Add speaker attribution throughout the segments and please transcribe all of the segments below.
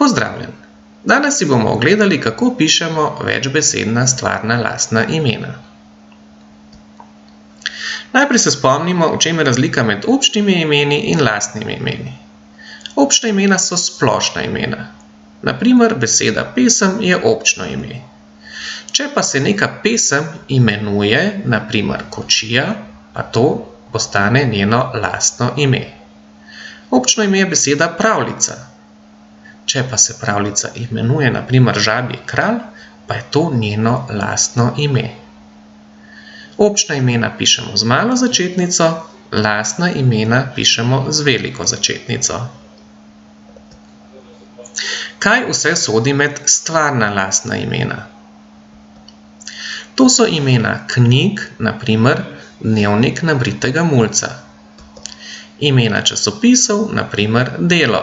Speaker 1: Pozdravljen! Danes si bomo ogledali, kako pišemo večbesedna stvarna lastna imena. Najprej se spomnimo, v čem je razlika med občnimi imeni in lastnimi imeni. Občna imena so splošna imena. Na primer, beseda pesem je občno ime. Če pa se neka pesem imenuje, na primer kočija, pa to postane njeno lastno ime. Občno ime je beseda pravljica. Če pa se pravljica imenuje, na primer Žabji kralj, pa je to njeno lastno ime. Občna imena pišemo z malo začetnico, lastna imena pišemo z veliko začetnico. Kaj vse sodi med stvarna lastna imena? To so imena knjig, na primer Dnevnik nabritega mulca. Imena časopisov, na primer Delo.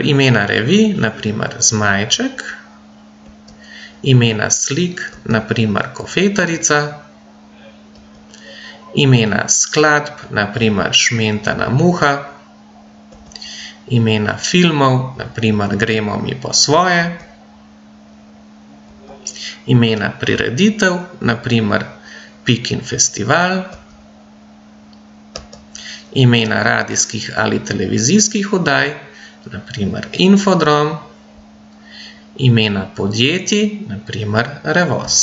Speaker 1: Imena revij, na primer Zmajček. Imena slik, na primer Kofetarica. Imena skladb, na primer Šmentana muha. Imena filmov, na primer Gremo mi po svoje. Imena prireditev, na primer Pikin festival. Imena radijskih ali televizijskih oddaj, na primer Infodrom. Imena podjetij, na primer Revoz.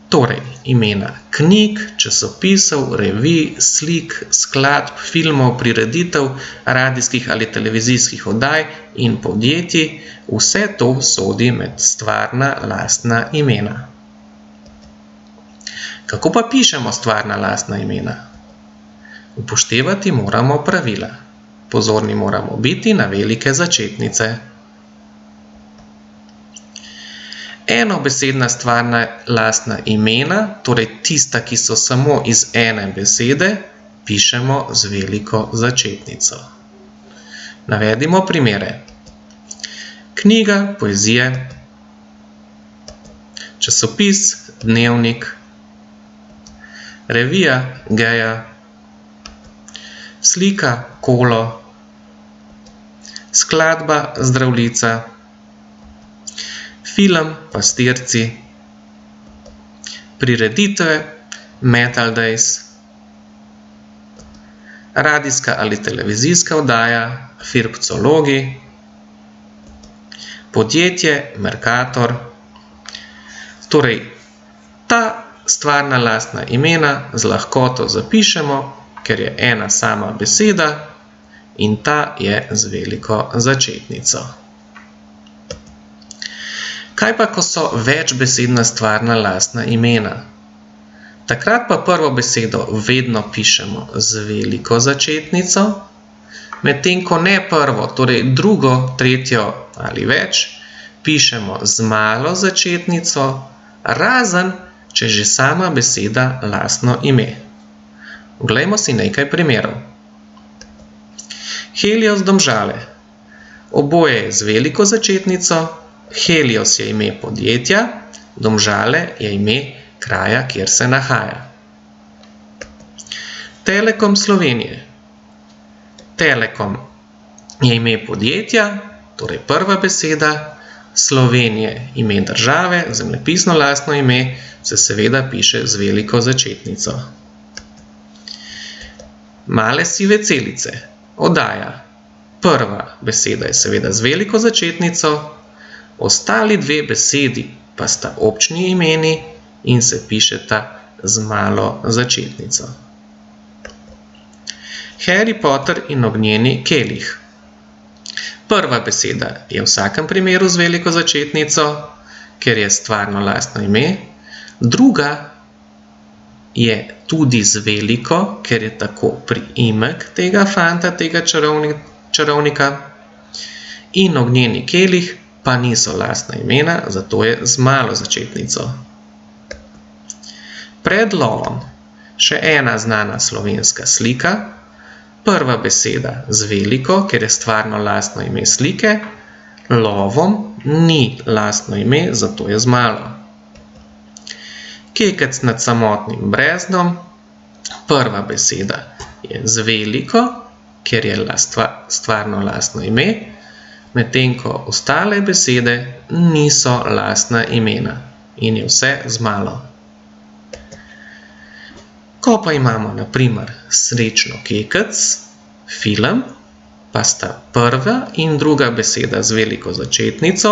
Speaker 1: Torej, imena knjig, časopisov, revij, slik, skladb, filmov, prireditev, radijskih ali televizijskih oddaj in podjetij, vse to sodi med stvarna lastna imena. Kako pa pišemo stvarna lastna imena? Upoštevati moramo pravila. Pozorni moramo biti na velike začetnice. Enobesedna stvarna lastna imena, torej tista, ki so samo iz ene besede, pišemo z veliko začetnico. Navedimo primere. Knjiga, poezije. Časopis, dnevnik. Revija, Geja. Slika, Kolo. Skladba, Zdravljica. Film, Pastirci. Prireditve, Metal Days. Radijska ali televizijska oddaja, Firpcologi. Podjetje, Mercator. Torej, ta stvarna lastna imena z lahkoto zapišemo, ker je ena sama beseda in ta je z veliko začetnico. Kaj pa, ko so večbesedna stvarna lastna imena? Takrat pa prvo besedo vedno pišemo z veliko začetnico, medtem ko ne prvo, torej drugo, tretjo ali več, pišemo z malo začetnico, razen če že sama beseda lastno ime. Oglejmo si nekaj primerov. Helios Domžale. Oboje je z veliko začetnico, Helios je ime podjetja, Domžale je ime kraja, kjer se nahaja. Telekom Slovenije. Telekom je ime podjetja, torej prva beseda, Slovenije ime države, zemljepisno lastno ime, se seveda piše z veliko začetnico. Male sive celice. Oddaja. Prva beseda je seveda z veliko začetnico, ostali dve besedi pa sta občni imeni in se pišeta z malo začetnico. Harry Potter in ognjeni kelih. Prva beseda je v vsakem primeru z veliko začetnico, ker je stvarno lastno ime. Druga je tudi z veliko, ker je tako priimek tega fanta, tega čarovnika. In ognjeni kelih pa niso lastna imena, zato je z malo začetnico. Pred lovom. Še ena znana slovenska slika. Prva beseda z veliko, ker je stvarno lastno ime slike. Lovom ni lastno ime, zato je z malo. Kekec nad samotnim brezdom. Prva beseda je z veliko, ker je stvarno lastno ime, medtem ko ostale besede niso lastna imena in je vse z malo. Ko pa imamo na primer Srečno kekec, film, pa sta prva in druga beseda z veliko začetnico,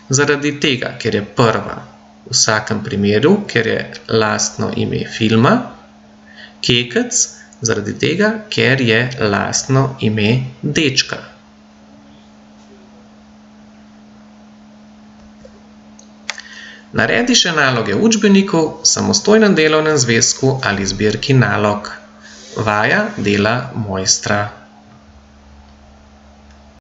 Speaker 1: zaradi tega, ker je prva v vsakem primeru, ker je lastno ime filma, kekec zaradi tega, ker je lastno ime dečka. Naredi še naloge v učbeniku, samostojnem delovnem zvezku ali zbirki nalog. Vaja dela mojstra.